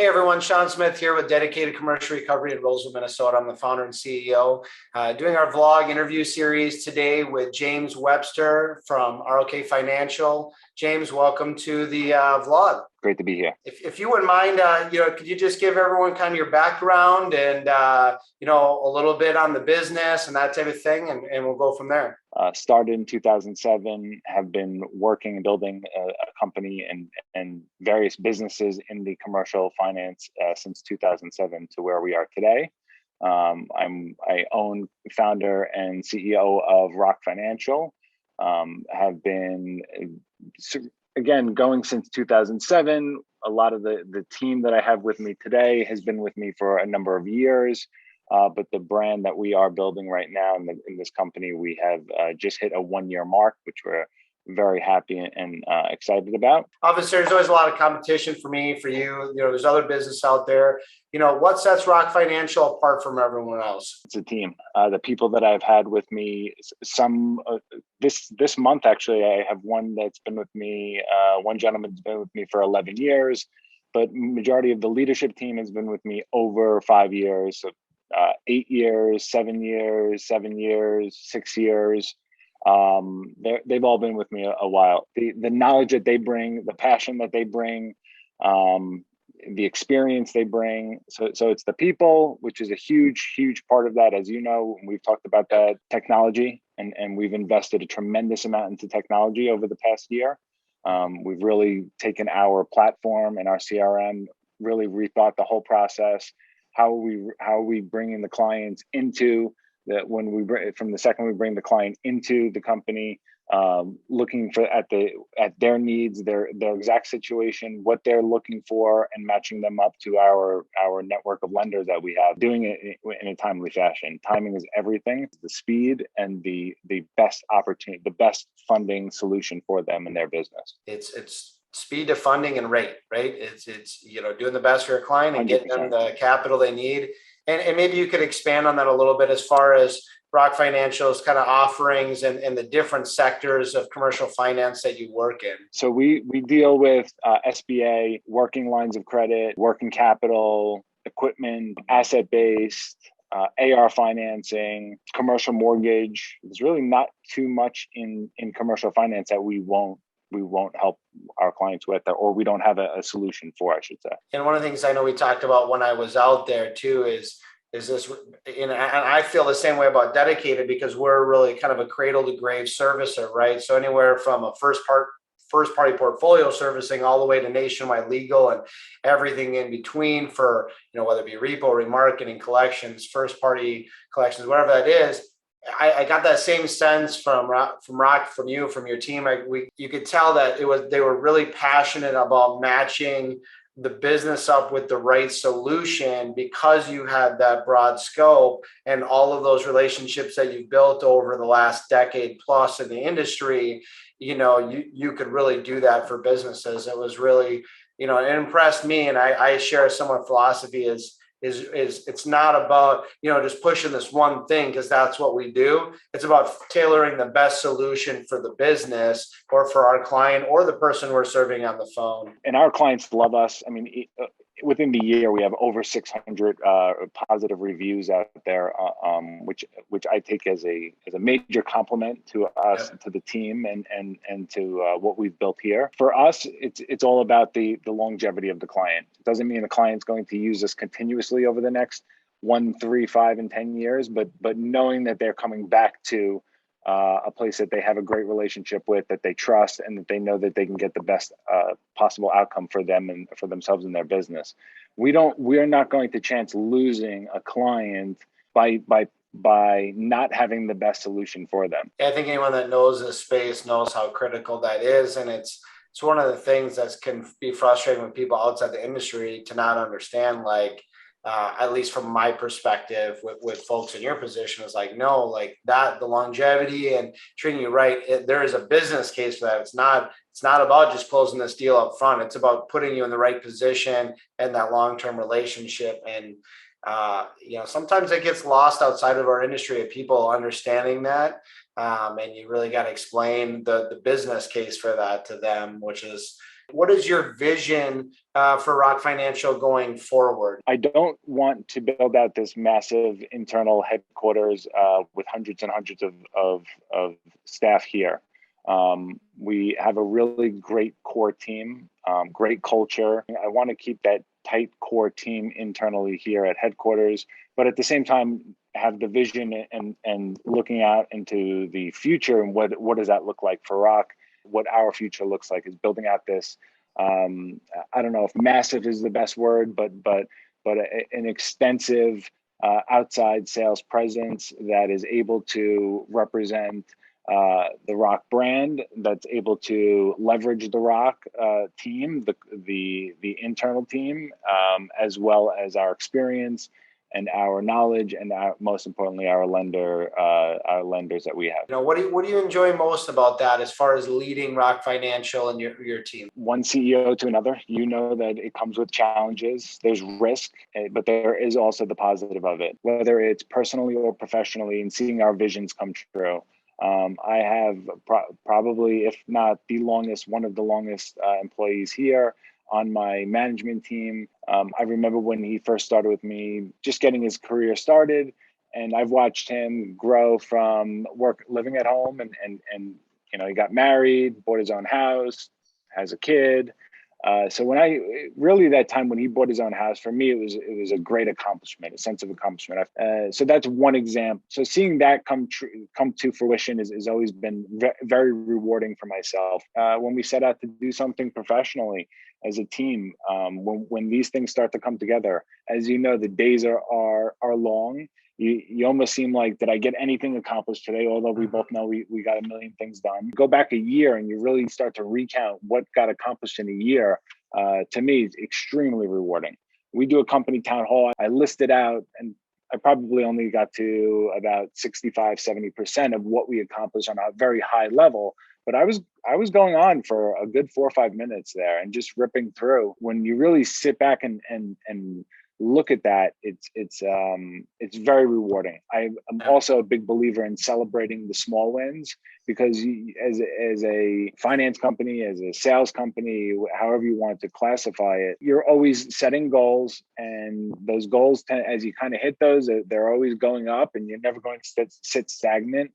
Hey everyone, Sean Smith here with Dedicated Commercial Recovery in Roseville, Minnesota. I'm the founder and CEO. Doing our vlog interview series today with James Webster from ROK Financial. James, welcome to the vlog. Great to be here. If you wouldn't mind, could you just give everyone kind of your background and, a little bit on the business and that type of thing, and we'll go from there. Started in 2007, have been working and building a company and various businesses in the commercial finance since 2007 to where we are today. I own, founder, and CEO of ROK Financial. Have been, again, going since 2007. A lot of the team that I have with me today has been with me for a number of years. But the brand that we are building right now in this company, we have just hit a 1-year mark, which we're very happy and excited about. Obviously, there's always a lot of competition for me, for you. There's other business out there. What sets ROK Financial apart from everyone else? It's a team. The people that I've had with me, this month actually, I have one that's been with me. One gentleman's been with me for 11 years, but majority of the leadership team has been with me over 5 years. So 8 years, 7 years, 7 years, 6 years. They've all been with me a while. The knowledge that they bring, the passion that they bring, the experience they bring. So it's the people, which is a huge part of that. As you know, we've talked about that. Technology, and we've invested a tremendous amount into technology over the past year. We've really taken our platform and our CRM, really rethought the whole process. How are we bringing the clients into that from the second we bring the client into the company, looking at their needs, their exact situation, what they're looking for, and matching them up to our network of lenders that we have, doing it in a timely fashion. Timing is everything. The speed and the best opportunity, the best funding solution for them and their business. It's speed to funding and rate, right? It's doing the best for your client and 100%. getting them the capital they need. And maybe you could expand on that a little bit as far as ROK Financial's kind of offerings and the different sectors of commercial finance that you work in. So we deal with SBA, working lines of credit, working capital, equipment, asset-based, AR financing, commercial mortgage. There's really not too much in commercial finance that we won't help our clients with, or we don't have a solution for, I should say. And one of the things I know we talked about when I was out there too is this, and I feel the same way about Dedicated, because we're really kind of a cradle to grave servicer, right? So anywhere from a first party portfolio servicing all the way to nationwide legal and everything in between for, whether it be repo, remarketing, collections, first party collections, whatever that is. I got that same sense from ROK, from you, from your team. You could tell that they were really passionate about matching the business up with the right solution, because you had that broad scope and all of those relationships that you've built over the last decade plus in the industry. You could really do that for businesses. It was really, it impressed me, and I share a similar philosophy. Is it's not about just pushing this one thing because that's what we do. It's about tailoring the best solution for the business or for our client or the person we're serving on the phone. And our clients love us. I mean, within the year we have over 600 positive reviews out there, which I take as a major compliment to us, to the team, and to what we've built here. For us, it's all about the longevity of the client. It doesn't mean the client's going to use us continuously over the next 1, 3, 5, and 10 years, but knowing that they're coming back to a place that they have a great relationship with, that they trust, and that they know that they can get the best possible outcome for them and for themselves and their business. We are not going to chance losing a client by not having the best solution for them. I think anyone that knows this space knows how critical that is, and it's one of the things that can be frustrating with people outside the industry to not understand. At least from my perspective, with folks in your position, is the longevity and treating you right. There is a business case for that. It's not about just closing this deal up front. It's about putting you in the right position and that long-term relationship. And sometimes it gets lost outside of our industry of people understanding that. And you really got to explain the business case for that to them, which is What is your vision for ROK Financial going forward? I don't want to build out this massive internal headquarters with hundreds and hundreds of staff here. We have a really great core team, great culture. I want to keep that tight core team internally here at headquarters, but at the same time, have the vision and looking out into the future and what does that look like for ROK? What our future looks like is building out this. I don't know if massive is the best word, but an extensive outside sales presence that is able to represent the ROK brand, that's able to leverage the ROK team, the internal team, as well as our experience and our knowledge, and most importantly, our lenders that we have. What do you enjoy most about that as far as leading ROK Financial and your team? One CEO to another, that it comes with challenges. There's risk, but there is also the positive of it, whether it's personally or professionally, and seeing our visions come true. I have probably, if not one of the longest employees here on my management team. I remember when he first started with me, just getting his career started, and I've watched him grow from living at home, and he got married, bought his own house, has a kid. So that time when he bought his own house, for me, it was a great accomplishment, a sense of accomplishment. So that's one example. So seeing that come to fruition has always been very rewarding for myself. When we set out to do something professionally as a team, when these things start to come together, as you know, the days are long. You almost seem like, did I get anything accomplished today? Although we both know we got a million things done. Go back a year and you really start to recount what got accomplished in a year. To me, it's extremely rewarding. We do a company town hall. I listed out, and I probably only got to about 65, 70% of what we accomplished on a very high level. But I was going on for a good 4 or 5 minutes there and just ripping through. When you really sit back and look at that, it's very rewarding. I'm also a big believer in celebrating the small wins, because as a finance company, as a sales company, however you want to classify it, you're always setting goals, and those goals, as you kind of hit those, they're always going up, and you're never going to sit stagnant.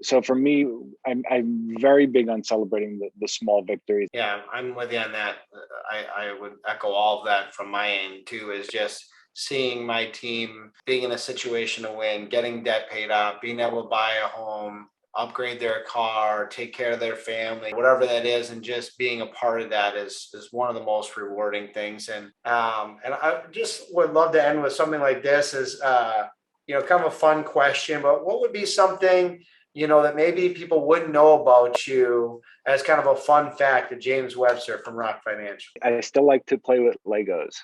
So for me, I'm very big on celebrating the small victories. Yeah, I'm with you on that. I would echo all of that from my end too, is just seeing my team being in a situation to win, getting debt paid off, being able to buy a home, upgrade their car, take care of their family, whatever that is, and just being a part of that is one of the most rewarding things. And I just would love to end with something like this, is kind of a fun question, but what would be something, that maybe people wouldn't know about you as kind of a fun fact of James Webster from ROK Financial? I still like to play with Legos.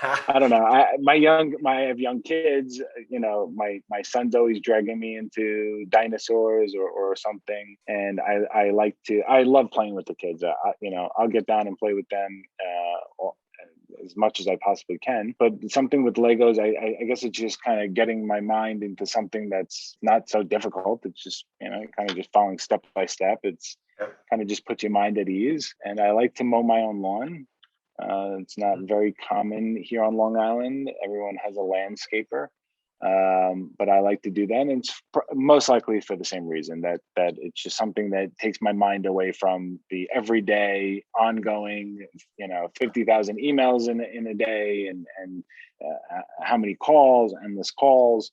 I don't know. I have young kids. My son's always dragging me into dinosaurs or something, and I love playing with the kids. I'll get down and play with them as much as I possibly can. But something with Legos, I guess it's just kind of getting my mind into something that's not so difficult. It's just, kind of just following step by step. It's kind of just puts your mind at ease. And I like to mow my own lawn. It's not very common here on Long Island. Everyone has a landscaper. But I like to do that, and it's most likely for the same reason, that it's just something that takes my mind away from the everyday, ongoing, 50,000 emails in a day, and how many calls, endless calls,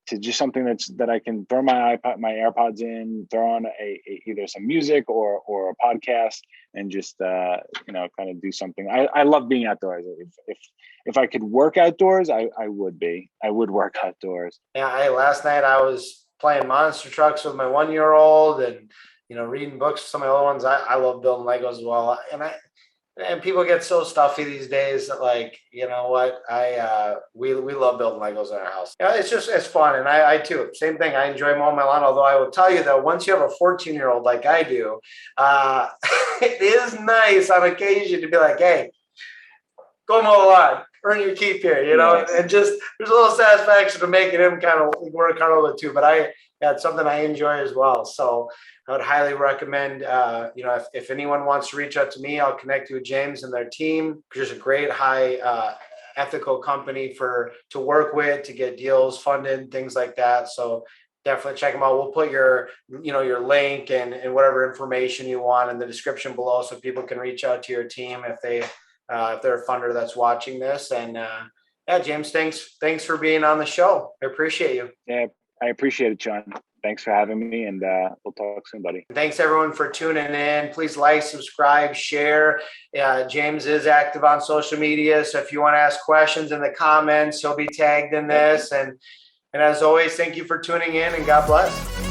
to just something that I can throw my AirPods in, throw on either some music or a podcast, and just kind of do something. I love being outdoors. If I could work outdoors, I would work outdoors. Yeah, last night I was playing monster trucks with my 1-year-old, and reading books with some of the other ones. I love building Legos as well, and people get so stuffy these days that, like, you know what, we love building Legos in our house. It's fun, and I too, same thing. I enjoy mowing my lawn. Although I will tell you that once you have a 14-year-old like I do, it is nice on occasion to be like, hey, go mow the lawn, earn your keep here, Yes. And just there's a little satisfaction to making him kind of work hard a little bit too. But Yeah, it's something I enjoy as well. So I would highly recommend, if anyone wants to reach out to me, I'll connect you with James and their team. There's a great high ethical company to work with, to get deals funded, things like that. So definitely check them out. We'll put your link and whatever information you want in the description below, so people can reach out to your team if they're a funder that's watching this. And yeah, James, thanks for being on the show. I appreciate you. Yeah, I appreciate it, John. Thanks for having me, and we'll talk soon, buddy. Thanks everyone for tuning in. Please like, subscribe, share. James is active on social media, so if you want to ask questions in the comments, he'll be tagged in this. And as always, thank you for tuning in, and God bless.